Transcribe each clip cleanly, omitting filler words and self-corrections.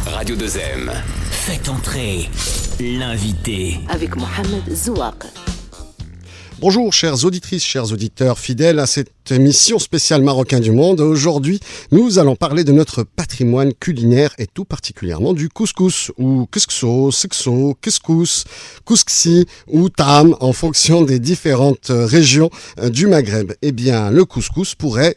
Radio 2M. Faites entrer l'invité. Avec Mohamed Zouak. Bonjour chères auditrices, chers auditeurs fidèles à cette émission spéciale Marocain du Monde. Aujourd'hui, nous allons parler de notre patrimoine culinaire et tout particulièrement du couscous ou couscous, sekso, couscous, cousksi ou tam en fonction des différentes régions du Maghreb. Eh bien, le couscous pourrait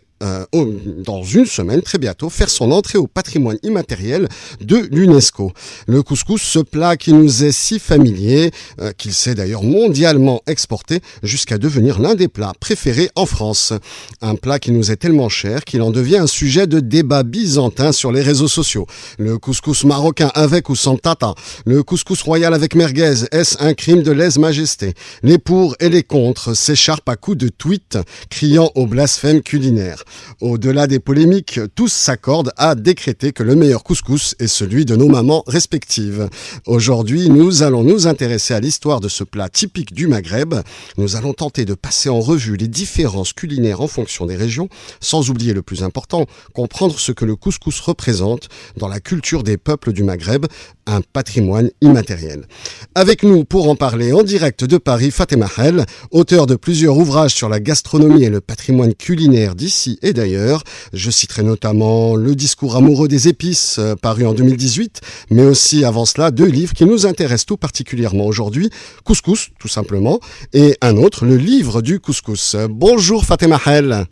dans une semaine, très bientôt, faire son entrée au patrimoine immatériel de l'UNESCO. Le couscous, ce plat qui nous est si familier, qu'il s'est d'ailleurs mondialement exporté jusqu'à devenir l'un des plats préférés en France. Un plat qui nous est tellement cher qu'il en devient un sujet de débat byzantin sur les réseaux sociaux. Le couscous marocain avec ou sans tata, le couscous royal avec merguez, est-ce un crime de lèse-majesté? Les pour et les contre s'écharpent à coups de tweets criant au blasphème culinaire. Au-delà des polémiques, tous s'accordent à décréter que le meilleur couscous est celui de nos mamans respectives. Aujourd'hui, nous allons nous intéresser à l'histoire de ce plat typique du Maghreb. Nous allons tenter de passer en revue les différences culinaires en fonction des régions, sans oublier le plus important, comprendre ce que le couscous représente dans la culture des peuples du Maghreb, un patrimoine immatériel. Avec nous pour en parler en direct de Paris, Fatema El, auteur de plusieurs ouvrages sur la gastronomie et le patrimoine culinaire d'ici et d'ailleurs. Je citerai notamment Le discours amoureux des épices, paru en 2018, mais aussi avant cela 2 livres qui nous intéressent tout particulièrement aujourd'hui, Couscous, tout simplement, et un autre, Le livre du couscous. Bonjour Fatema El.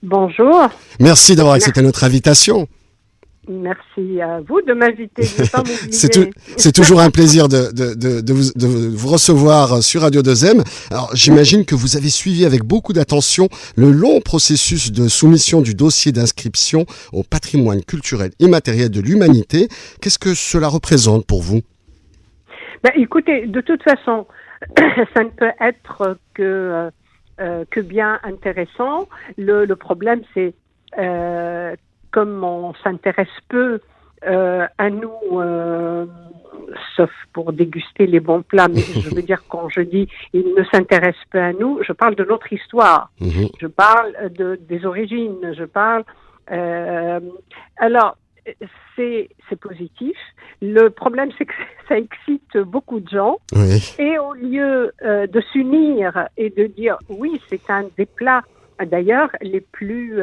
Bonjour. Merci d'avoir accepté notre invitation. Merci à vous de m'inviter, de ne pas m'oublier. C'est toujours un plaisir de vous recevoir sur Radio 2M. Alors, j'imagine que vous avez suivi avec beaucoup d'attention le long processus de soumission du dossier d'inscription au patrimoine culturel immatériel de l'humanité. Qu'est-ce que cela représente pour vous ? Écoutez, de toute façon, ça ne peut être que bien intéressant. Le problème, c'est comme on s'intéresse peu à nous, sauf pour déguster les bons plats, mais je veux dire quand je dis il ne s'intéresse peu à nous, je parle de notre histoire, je parle des origines, je parle... alors, c'est positif. Le problème, c'est que ça excite beaucoup de gens. Oui. Et au lieu de s'unir et de dire oui, c'est un des plats, d'ailleurs, les plus...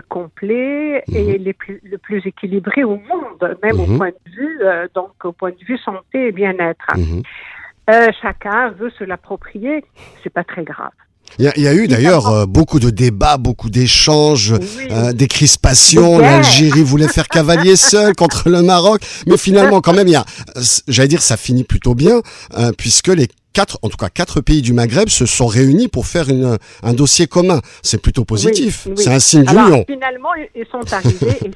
complet et le plus équilibré au monde, même au point de vue, donc au point de vue santé et bien-être. Chacun veut se l'approprier, c'est pas très grave. Il y a eu d'ailleurs beaucoup de débats, beaucoup d'échanges, des crispations. L'Algérie voulait faire cavalier seul contre le Maroc, mais finalement quand même, j'allais dire, ça finit plutôt bien, puisque les 4 pays du Maghreb se sont réunis pour faire un dossier commun. C'est plutôt positif. Oui. C'est un signe d'union. Alors, finalement, ils sont arrivés et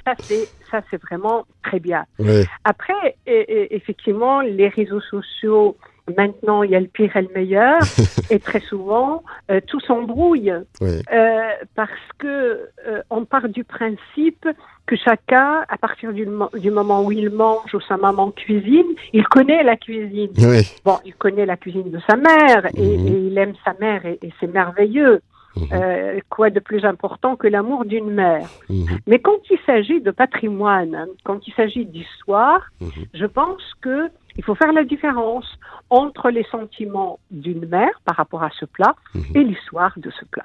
ça c'est vraiment très bien. Oui. Après, effectivement, les réseaux sociaux, maintenant, il y a le pire et le meilleur, et très souvent, tout s'embrouille, parce que on part du principe que chacun, à partir du moment où il mange ou sa maman cuisine, il connaît la cuisine. Oui. Bon, il connaît la cuisine de sa mère, et il aime sa mère, et c'est merveilleux. Quoi de plus important que l'amour d'une mère. Mais quand il s'agit de patrimoine, quand il s'agit d'histoire, je pense que il faut faire la différence entre les sentiments d'une mère par rapport à ce plat et l'histoire de ce plat.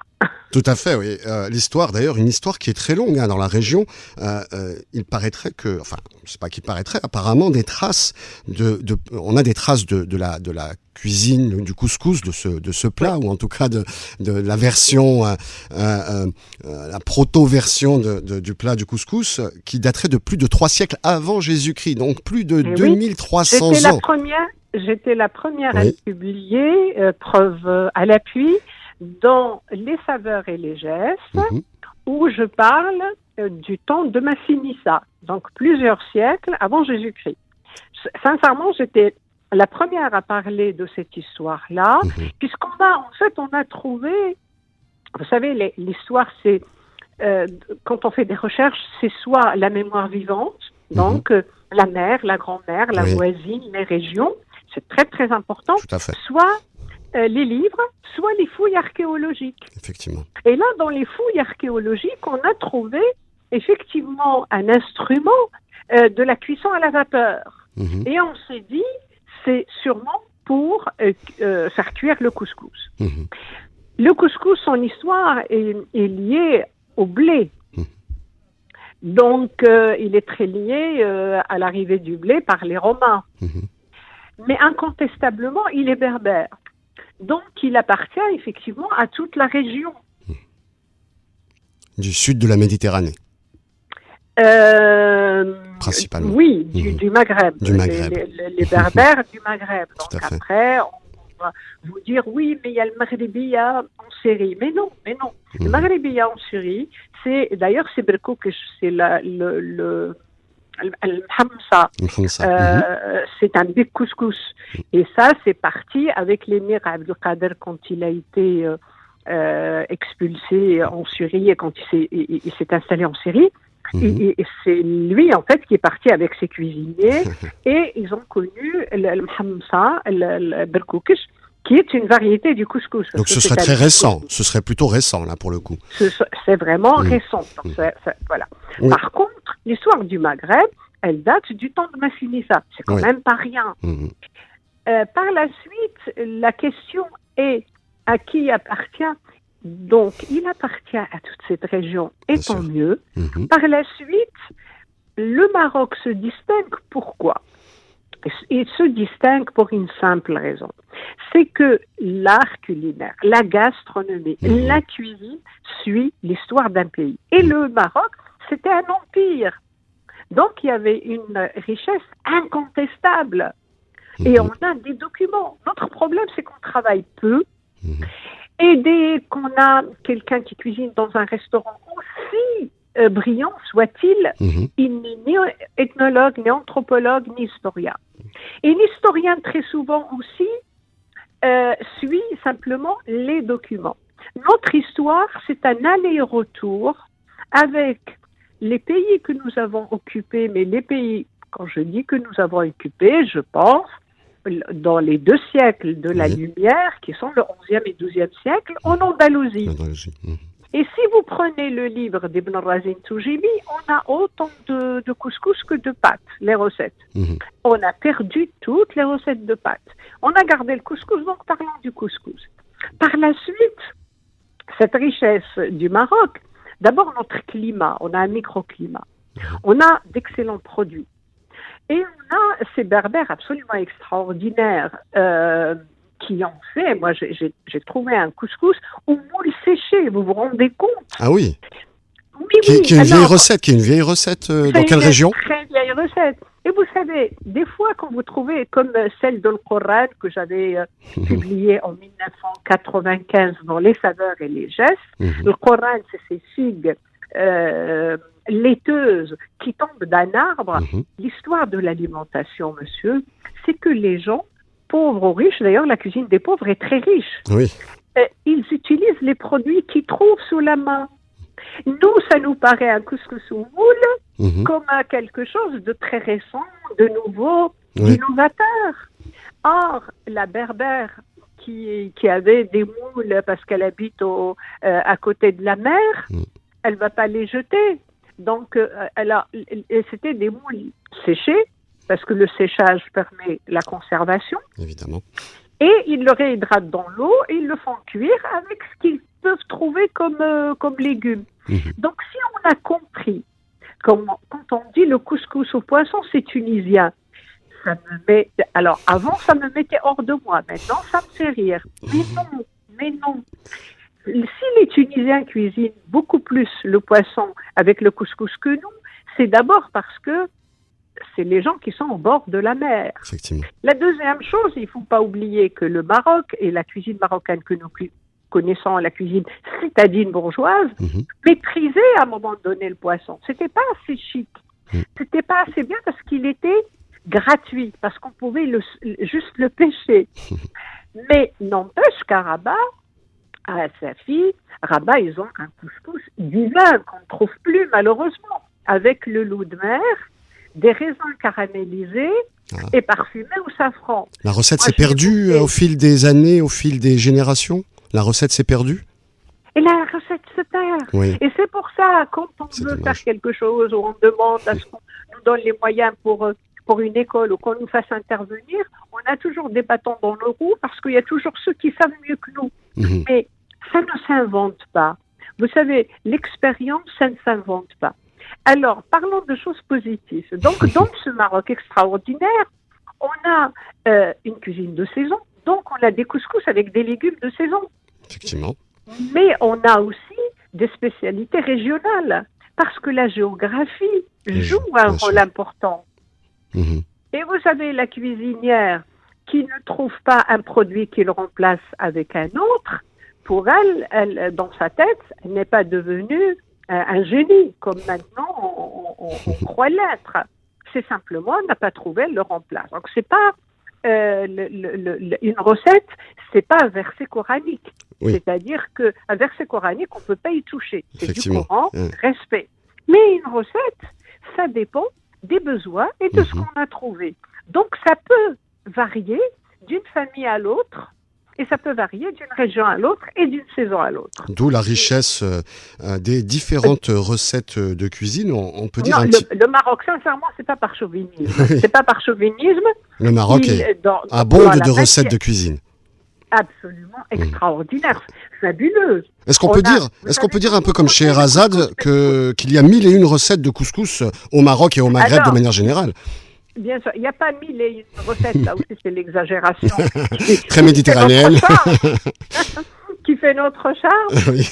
Tout à fait, oui. L'histoire, d'ailleurs, une histoire qui est très longue dans la région. Il paraîtrait que, enfin, c'est pas qu'il paraîtrait, apparemment des traces on a des traces de la cuisine du couscous, de ce plat, ou en tout cas de la version, la proto-version du plat du couscous, qui daterait de plus de 3 siècles avant Jésus-Christ, donc plus de 2300 ans. J'étais la première à publier, preuve à l'appui, dans Les saveurs et les gestes, où je parle du temps de Massinissa, donc plusieurs siècles avant Jésus-Christ. Sincèrement, j'étais la première à parler de cette histoire-là, puisqu'on a trouvé, vous savez, l'histoire, c'est, quand on fait des recherches, c'est soit la mémoire vivante, donc la mère, la grand-mère, la voisine, les régions, c'est très très important, soit les livres, soit les fouilles archéologiques. Effectivement. Et là, dans les fouilles archéologiques, on a trouvé effectivement un instrument de la cuisson à la vapeur. Et on s'est dit, c'est sûrement pour faire cuire le couscous. Le couscous, son histoire est liée au blé. Donc, il est très lié à l'arrivée du blé par les Romains. Mais incontestablement, il est berbère. Donc, il appartient effectivement à toute la région. Du sud de la Méditerranée. Principalement. Oui, du Maghreb. Du Maghreb. Les berbères du Maghreb. Donc après, on va vous dire, oui, mais il y a le Maghribiya en Syrie. Mais non. Le Maghribiya en Syrie, d'ailleurs, c'est Berkoukesh, c'est le Mhamsa. C'est un big couscous. Et ça, c'est parti avec l'émir Abdelkader quand il a été expulsé en Syrie et quand il s'est installé en Syrie. Et c'est lui, en fait, qui est parti avec ses cuisiniers et ils ont connu le Mhamsa, le Berkoukesh, qui est une variété du couscous. Donc ce serait très récent, ce serait plutôt récent, là, pour le coup. C'est vraiment récent. Donc, voilà. Par contre, l'histoire du Maghreb, elle date du temps de Massinissa. C'est quand même pas rien. Par la suite, la question est à qui appartient. Donc, il appartient à toute cette région, et tant mieux. Par la suite, le Maroc se distingue. Pourquoi ? Il se distingue pour une simple raison. C'est que l'art culinaire, la gastronomie, la cuisine suit l'histoire d'un pays. Et le Maroc, c'était un empire. Donc, il y avait une richesse incontestable. Et on a des documents. Notre problème, c'est qu'on travaille peu. Et dès qu'on a quelqu'un qui cuisine dans un restaurant, aussi brillant soit-il, il n'est ni ethnologue, ni anthropologue, ni historien. Et l'historien, très souvent aussi, suit simplement les documents. Notre histoire, c'est un aller-retour avec les pays que nous avons occupés, mais les pays, quand je dis que nous avons occupés, je pense dans les 2 siècles de la Lumière, qui sont le 11e et 12e siècle, en Andalousie. Et si vous prenez le livre d'Ibn Razin Toujibi, on a autant de couscous que de pâtes, les recettes. On a perdu toutes les recettes de pâtes. On a gardé le couscous, donc parlons du couscous. Par la suite, cette richesse du Maroc, d'abord notre climat, on a un microclimat. On a d'excellents produits. Et on a ces berbères absolument extraordinaires qui ont fait, moi j'ai trouvé un couscous au moule séché, vous vous rendez compte ? Ah oui. Oui. Qui est une vieille recette, dans quelle région ? Très vieille recette. Et vous savez, des fois quand vous trouvez, comme celle de l'Coran que j'avais publiée en 1995 dans Les saveurs et les gestes, le Coran, c'est ces figues laiteuses qui tombent d'un arbre. L'histoire de l'alimentation, monsieur, c'est que les gens, pauvres ou riches, d'ailleurs la cuisine des pauvres est très riche, ils utilisent les produits qu'ils trouvent sous la main. Nous, ça nous paraît un couscous au moule comme quelque chose de très récent, de nouveau, d'innovateur. Or, la berbère qui avait des moules parce qu'elle habite à côté de la mer, elle ne va pas les jeter. Donc, c'était des moules séchés, parce que le séchage permet la conservation. Évidemment. Et ils le réhydratent dans l'eau et ils le font cuire avec ce qu'ils peuvent trouver comme légumes. Donc, si on a compris, quand on dit le couscous au poisson, c'est tunisien, ça me met... Alors, avant, ça me mettait hors de moi. Maintenant, ça me fait rire. Mais non. Si les Tunisiens cuisinent beaucoup plus le poisson avec le couscous que nous, c'est d'abord parce que c'est les gens qui sont au bord de la mer. Effectivement. La deuxième chose, il ne faut pas oublier que le Maroc et la cuisine marocaine que nous connaissons, la cuisine citadine bourgeoise, maîtrisait à un moment donné le poisson. C'était pas assez chic. C'était pas assez bien parce qu'il était gratuit, parce qu'on pouvait juste le pêcher. Mais n'empêche qu'à Rabat, à Safi, Rabat, ils ont un couscous divin qu'on ne trouve plus malheureusement, avec le loup de mer, des raisins caramélisés et parfumés au safran. La recette s'est perdue au fil des années, au fil des générations ? La recette s'est perdue ? Et la recette se perd. Oui. Et c'est pour ça, quand on veut faire quelque chose, ou on demande à ce qu'on nous donne les moyens pour une école ou qu'on nous fasse intervenir, on a toujours des bâtons dans nos roues parce qu'il y a toujours ceux qui savent mieux que nous. Mais ça ne s'invente pas. Vous savez, l'expérience, ça ne s'invente pas. Alors, parlons de choses positives. Donc, dans ce Maroc extraordinaire, on a une cuisine de saison. Donc, on a des couscous avec des légumes de saison. Effectivement. Mais on a aussi des spécialités régionales parce que la géographie joue un rôle important. Et vous savez, la cuisinière qui ne trouve pas un produit qui le remplace avec un autre, pour elle dans sa tête, elle n'est pas devenue un génie, comme maintenant on croit l'être. C'est simplement, elle n'a pas trouvé le remplace. Donc, c'est pas une recette, c'est pas un verset coranique. Oui. C'est-à-dire qu'un verset coranique, on ne peut pas y toucher. C'est du Effectivement. Coran, respect. Mais une recette, ça dépend des besoins et de ce qu'on a trouvé. Donc, ça peut varier d'une famille à l'autre, et ça peut varier d'une région à l'autre et d'une saison à l'autre. D'où la richesse des différentes recettes de cuisine. On peut dire non, le Maroc, sincèrement, c'est pas par chauvinisme. C'est pas par chauvinisme. Le Maroc abonde de recettes de cuisine. Absolument extraordinaire, fabuleuse. Est-ce qu'on peut dire un peu comme chez Sherazade qu'il y a 1001 recettes de couscous au Maroc et au Maghreb de manière générale? Bien sûr, il n'y a pas 1001 recettes, là aussi c'est l'exagération. Très méditerranéenne. Qui fait notre charme, Oui.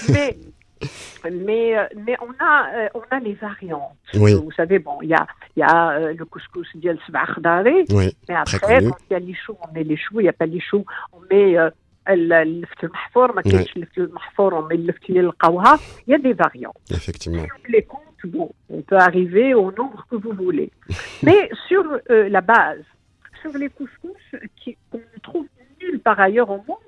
mais on a les variantes. Oui. Vous savez, bon, il y a le couscous dial Sbardari, Oui, mais après, connu. quand il y a les choux, on met les choux, il n'y a pas les choux, on met le mahfour, ما كاينش le mahfour, on met le القوها. Il y a des variantes. Effectivement. Si on les compte, bon, on peut arriver au nombre que vous voulez. Mais sur la base, sur les couscous qu'on ne trouve nulle part ailleurs au monde,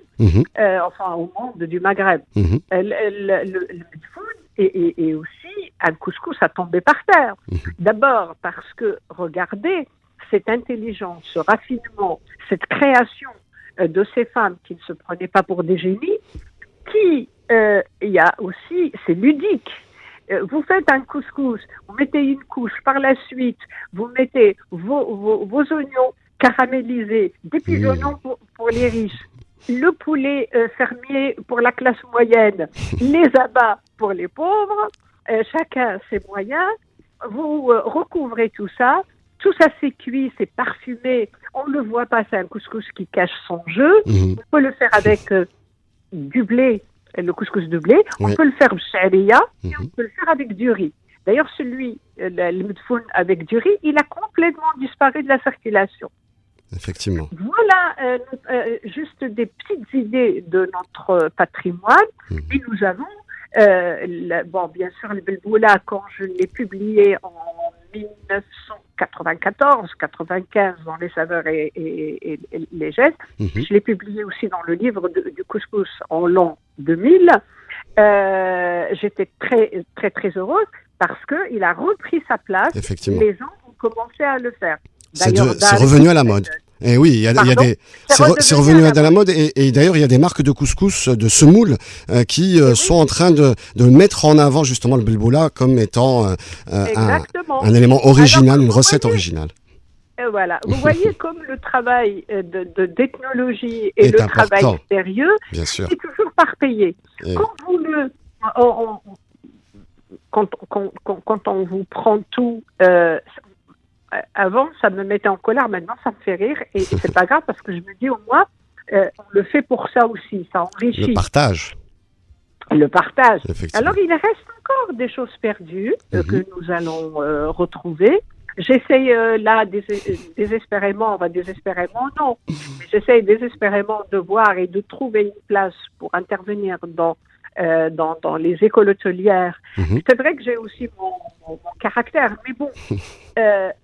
enfin au monde du Maghreb, le medfoun est aussi un couscous à tomber par terre. D'abord parce que, regardez, cette intelligence, ce raffinement, cette création de ces femmes qui ne se prenaient pas pour des génies, il y a aussi, c'est ludique. Vous faites un couscous, vous mettez une couche, par la suite, vous mettez vos oignons caramélisés, des petits oignons pour les riches, le poulet fermier pour la classe moyenne, les abats pour les pauvres, chacun ses moyens, vous recouvrez tout ça c'est cuit, c'est parfumé, on ne le voit pas, c'est un couscous qui cache son jeu, on peut le faire avec du blé, le couscous de blé, on peut le faire b'sh'ariya et on peut le faire avec du riz. D'ailleurs, le medfoun avec du riz, il a complètement disparu de la circulation. Effectivement. Voilà juste des petites idées de notre patrimoine. Et nous avons, bien sûr, le Belboula, quand je l'ai publié en 1994-95 dans Les Saveurs et les Gestes, je l'ai publié aussi dans le livre du couscous en l'an 2000. J'étais très, très, très heureuse parce qu'il a repris sa place. Les gens ont commencé à le faire. C'est revenu à la mode. Et oui, c'est revenu à la mode. Et d'ailleurs, il y a des marques de couscous, de semoule, qui sont en train de mettre en avant justement le belboula comme étant un élément original, une recette originale. Voilà. Vous voyez comme le travail d'ethnologie et le travail sérieux est toujours par payer. Quand on vous prend tout... avant, ça me mettait en colère. Maintenant, ça me fait rire. Et c'est pas grave parce que je me dis, au moins, on le fait pour ça aussi. Ça enrichit. Le partage. Alors, il reste encore des choses perdues que nous allons retrouver. J'essaye là, désespérément non, mais j'essaye désespérément de voir et de trouver une place pour intervenir dans les écoles hôtelières. C'est vrai que j'ai aussi mon caractère, mais bon,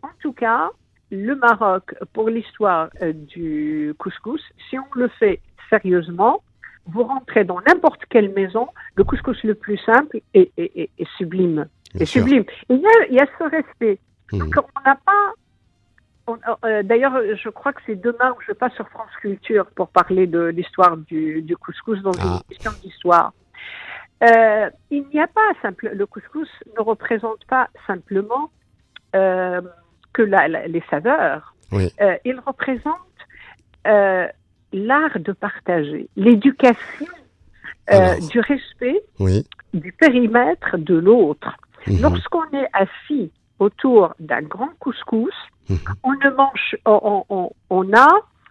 en tout cas, le Maroc, pour l'histoire du couscous, si on le fait sérieusement, vous rentrez dans n'importe quelle maison, le couscous le plus simple est sublime. Sublime. Il y a ce respect. Donc on n'a pas... d'ailleurs, je crois que c'est demain où je passe sur France Culture pour parler de l'histoire du couscous dans une question d'histoire. Il n'y a pas le couscous ne représente pas simplement que les saveurs. Oui. Il représente l'art de partager, l'éducation, du respect, oui. du périmètre de l'autre. Mhm. Lorsqu'on est assis autour d'un grand couscous, on ne mange, on a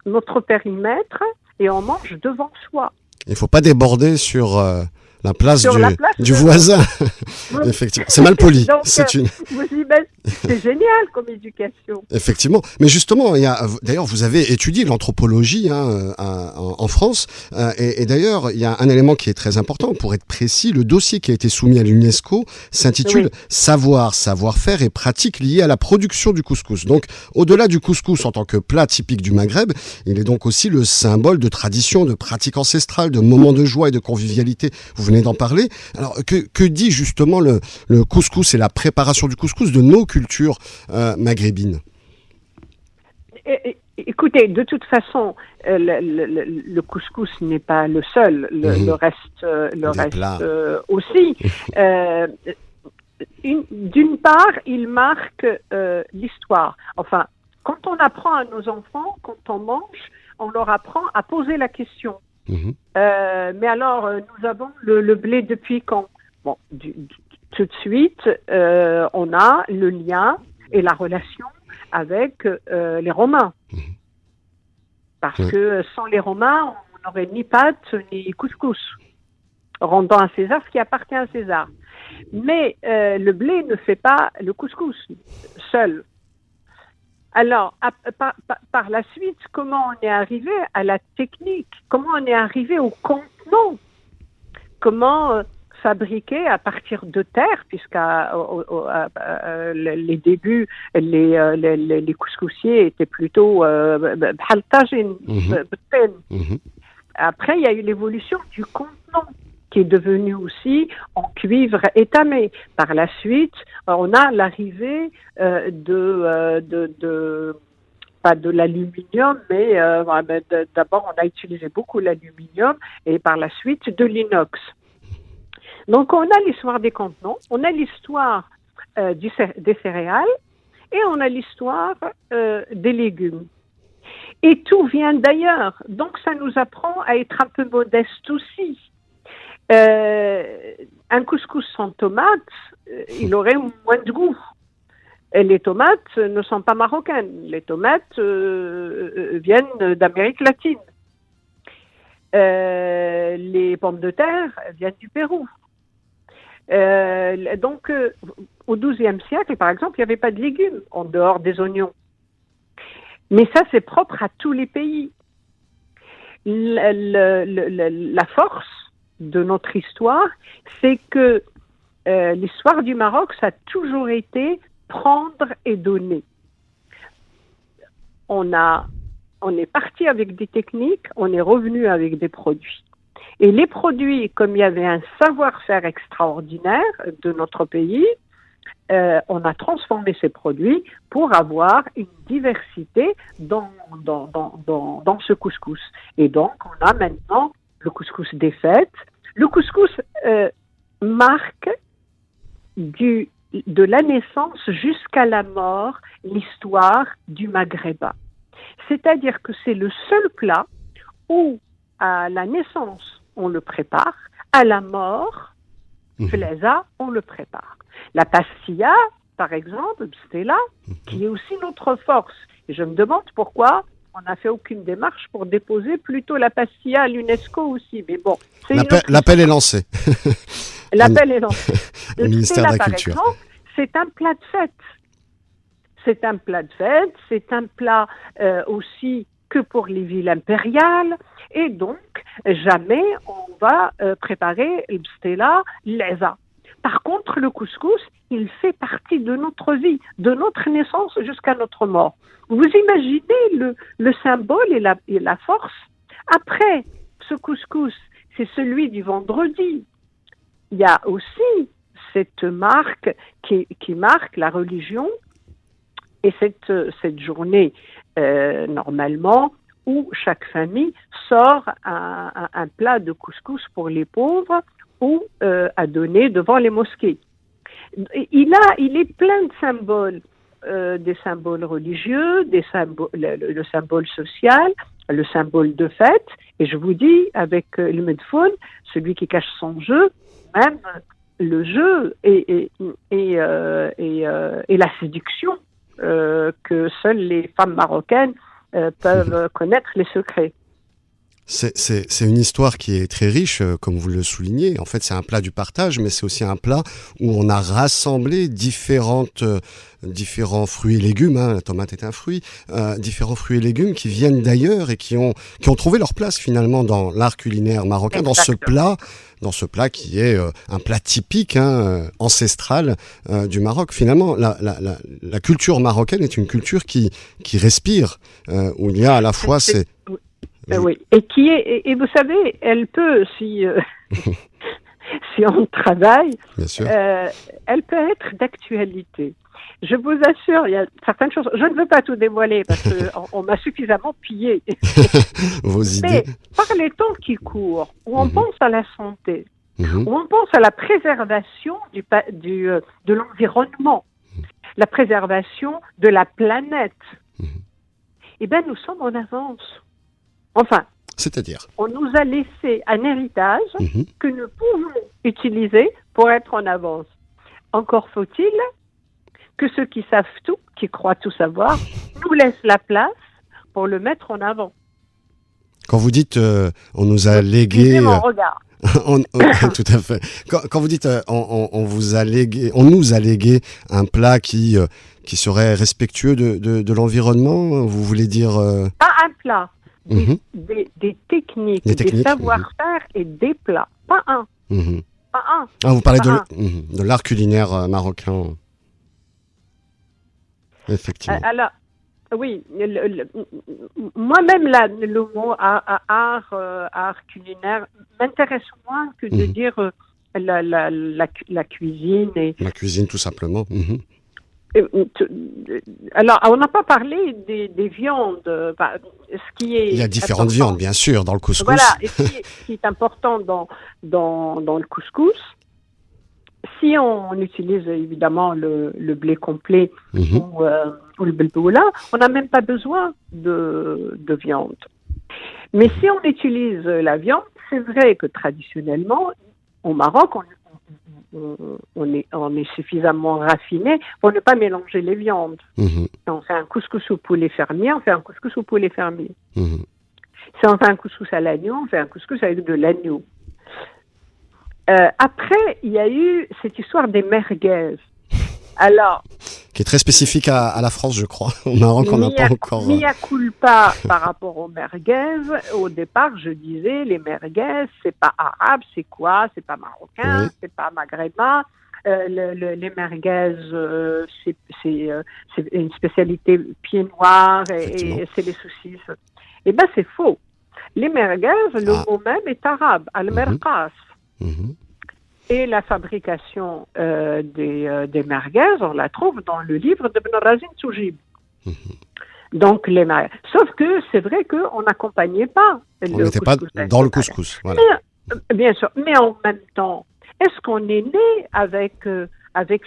notre périmètre et on mange devant soi. Il ne faut pas déborder sur la place du voisin. Effectivement, c'est mal poli. Donc, c'est génial comme éducation. Effectivement, mais justement, d'ailleurs, vous avez étudié l'anthropologie en France, et d'ailleurs, il y a un élément qui est très important, pour être précis, le dossier qui a été soumis à l'UNESCO s'intitule Savoir, savoir-faire et pratiques liées à la production du couscous. Donc, au-delà du couscous en tant que plat typique du Maghreb, il est donc aussi le symbole de tradition, de pratiques ancestrales, de moments de joie et de convivialité. Vous venez d'en parler. Alors, que dit justement le couscous et la préparation du couscous de nos cultures maghrébines? Écoutez, de toute façon, le couscous n'est pas le seul. Le reste aussi. D'une part, il marque l'histoire. Enfin, quand on apprend à nos enfants, quand on mange, on leur apprend à poser la question. Mais alors, nous avons le blé depuis quand? Bon, tout de suite, on a le lien et la relation avec les Romains. Parce que sans les Romains, on n'aurait ni pâtes ni couscous, rendant à César ce qui appartient à César. Mais le blé ne fait pas le couscous seul. Alors, par la suite, comment on est arrivé à la technique? Comment on est arrivé au contenant? Comment fabriquer à partir de terre, puisqu'à les débuts, les couscoussiers étaient plutôt bhaltajin. Après, il y a eu l'évolution du contenant, qui est devenu aussi en cuivre étamé. Par la suite, on a l'arrivée pas de l'aluminium, mais d'abord on a utilisé beaucoup l'aluminium et par la suite de l'inox. Donc on a l'histoire des contenants, on a l'histoire des céréales et on a l'histoire des légumes. Et tout vient d'ailleurs, donc ça nous apprend à être un peu modeste aussi. Un couscous sans tomates, il aurait moins de goût. Et les tomates ne sont pas marocaines. Les tomates viennent d'Amérique latine. Les pommes de terre viennent du Pérou. Donc, au XIIe siècle, par exemple, il n'y avait pas de légumes en dehors des oignons. Mais ça, c'est propre à tous les pays. La force de notre histoire, c'est que l'histoire du Maroc, ça a toujours été prendre et donner. On est parti avec des techniques, on est revenu avec des produits. Et les produits, comme il y avait un savoir-faire extraordinaire de notre pays, on a transformé ces produits pour avoir une diversité dans ce couscous. Et donc, on a maintenant le couscous des fêtes. Le couscous marque de la naissance jusqu'à la mort l'histoire du Maghrébin. C'est-à-dire que c'est le seul plat où, à la naissance, on le prépare, à la mort, on le prépare. La pastilla, par exemple, c'est là, qui est aussi notre force. Et je me demande pourquoi on n'a fait aucune démarche pour déposer plutôt la pastilla à l'UNESCO aussi. Mais bon, l'appel est lancé. L'appel est lancé. Au ministère de la par Culture. exemple, c'est un plat de fête. C'est un plat de fête, c'est un plat aussi que pour les villes impériales. Et donc, jamais on va préparer le bstela, l'eza. Par contre, le couscous, il fait partie de notre vie, de notre naissance jusqu'à notre mort. Vous imaginez le symbole et la force? Après, ce couscous, c'est celui du vendredi. Il y a aussi cette marque qui marque la religion et cette journée, normalement, où chaque famille sort un plat de couscous pour les pauvres ou à donner devant les mosquées. Il est plein de symboles, des symboles religieux, le symbole social, le symbole de fête. Et je vous dis, avec le medfoun, celui qui cache son jeu, même le jeu et la séduction que seules les femmes marocaines peuvent connaître les secrets. C'est une histoire qui est très riche, comme vous le soulignez. En fait, c'est un plat du partage, mais c'est aussi un plat où on a rassemblé différents fruits et légumes. La tomate est un fruit. Différents fruits et légumes qui viennent d'ailleurs et qui ont trouvé leur place finalement dans l'art culinaire marocain, dans ce plat qui est un plat typique, ancestral du Maroc. Finalement, la culture marocaine est une culture qui respire, où il y a à la fois oui, et vous savez, elle peut, si on travaille, elle peut être d'actualité. Je vous assure, il y a certaines choses, je ne veux pas tout dévoiler parce qu'on m'a suffisamment pillé. Vos idées. Mais par les temps qui courent, où on pense à la santé, où on pense à la préservation de l'environnement, la préservation de la planète, eh bien, nous sommes en avance. Enfin, c'est-à-dire, on nous a laissé un héritage que nous pouvons utiliser pour être en avance. Encore faut-il que ceux qui savent tout, qui croient tout savoir, nous laissent la place pour le mettre en avant. Quand vous dites on nous a légué... mon regard. Tout à fait. Quand vous dites on nous a légué un plat qui serait respectueux de l'environnement, vous voulez dire... Pas un plat. Des techniques, des savoir-faire et des plats. Pas un. Pas un. Ah, vous parlez de l'art culinaire marocain. Effectivement. Alors, oui, moi-même, le mot art culinaire m'intéresse moins que de dire la cuisine. La cuisine, tout simplement. Alors, on n'a pas parlé des viandes. Il y a différentes viandes, bien sûr, dans le couscous. Voilà, et ce qui est important dans le couscous, si on utilise évidemment le blé complet ou le belboula, on n'a même pas besoin de viande. Mais si on utilise la viande, c'est vrai que traditionnellement, au Maroc, on est suffisamment raffiné pour ne pas mélanger les viandes. On fait un couscous au poulet fermier, on fait un couscous au poulet fermier. Si on fait un couscous à l'agneau, on fait un couscous avec de l'agneau. Après, il y a eu cette histoire des merguez. Alors, qui est très spécifique à la France, je crois. Au Maroc, on n'a pas encore... Mea culpa par rapport aux merguez. Au départ, je disais, les merguez, c'est pas arabe, c'est quoi? C'est pas marocain, c'est pas maghrébin. Les merguez, c'est une spécialité pied noir et c'est les saucisses. Eh bien, c'est faux. Les merguez, le mot même est arabe, al-merqas. Et la fabrication des merguez, on la trouve dans le livre de Ibn Razin Toujib. Donc, les merguez. Sauf que c'est vrai qu'on n'accompagnait pas le couscous. On n'était pas dans le couscous. Voilà. Mais, bien sûr. Mais en même temps, est-ce qu'on est né avec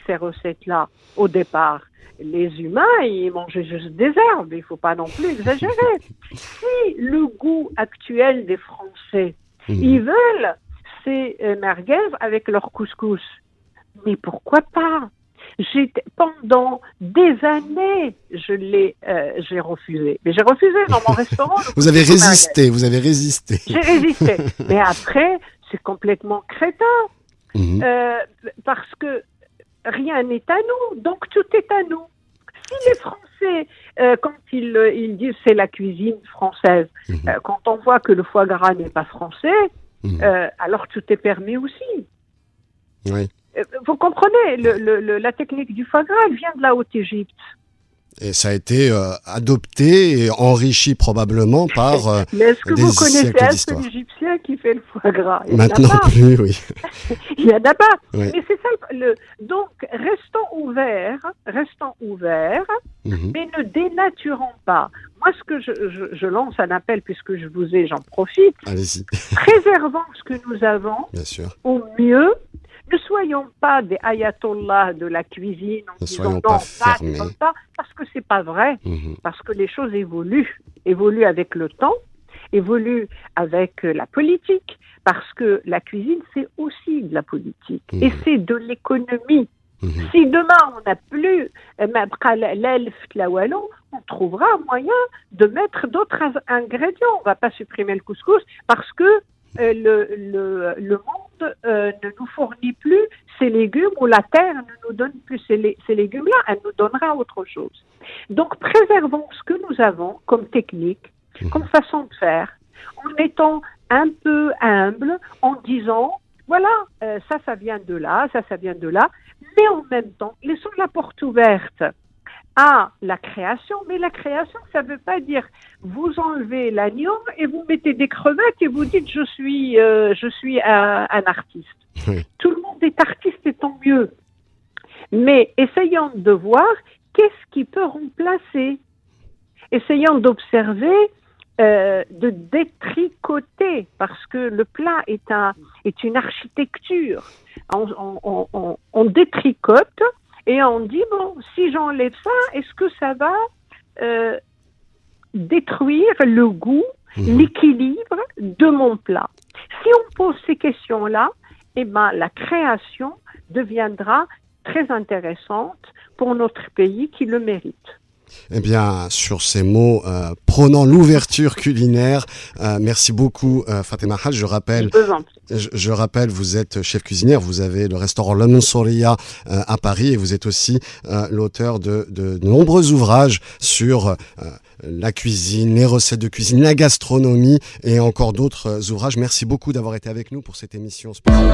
ces recettes-là au départ? Les humains, ils mangeaient juste des herbes. Il ne faut pas non plus exagérer. Si le goût actuel des Français, ils veulent ces merguez avec leur couscous. Mais pourquoi pas? Pendant des années, j'ai refusé. Mais j'ai refusé dans mon restaurant. Vous avez résisté. J'ai résisté. Mais après, c'est complètement crétin. Parce que rien n'est à nous, donc tout est à nous. Si les Français, quand ils disent c'est la cuisine française, quand on voit que le foie gras n'est pas français, alors tout est permis aussi. Oui. Vous comprenez, la technique du foie gras, elle vient de la Haute-Égypte. Et ça a été adopté et enrichi probablement par Mais est-ce que vous connaissez un seul Égyptien qui fait le foie gras? Maintenant plus, oui. Il n'y en a pas. Oui. Mais c'est ça. Donc, restons ouverts, mais ne dénaturons pas. moi, ce que je lance un appel, puisque je vous ai, j'en profite. Allez-y. Préservons ce que nous avons Bien sûr. au mieux. Ne soyons pas des ayatollahs de la cuisine en disant non, ça, c'est comme ça, parce que c'est pas vrai. Parce que les choses évoluent avec le temps, évoluent avec la politique, parce que la cuisine, c'est aussi de la politique et c'est de l'économie. Si demain on n'a plus on trouvera un moyen de mettre d'autres ingrédients. On ne va pas supprimer le couscous parce que le monde ne nous fournit plus ces légumes, ou la terre ne nous donne plus ces légumes-là, elle nous donnera autre chose. Donc préservons ce que nous avons comme technique, comme façon de faire, en étant un peu humble, en disant voilà, ça vient de là, ça vient de là, mais en même temps, laissons la porte ouverte à la création, mais la création, ça ne veut pas dire vous enlevez l'agneau et vous mettez des crevettes et vous dites je suis un artiste. Oui. Tout le monde est artiste et tant mieux. Mais essayons de voir qu'est-ce qui peut remplacer. Essayons d'observer, de détricoter, parce que le plat est une architecture. On détricote et on dit, bon, si j'enlève ça, est-ce que ça va détruire le goût, l'équilibre de mon plat? Si on pose ces questions-là, eh ben, la création deviendra très intéressante pour notre pays qui le mérite. Eh bien, sur ces mots prônant l'ouverture culinaire, merci beaucoup Fatima Hadj. Je rappelle, vous êtes chef cuisinière, vous avez le restaurant La Mansouriya à Paris et vous êtes aussi l'auteur de nombreux ouvrages sur la cuisine, les recettes de cuisine, la gastronomie et encore d'autres ouvrages. Merci beaucoup d'avoir été avec nous pour cette émission spéciale.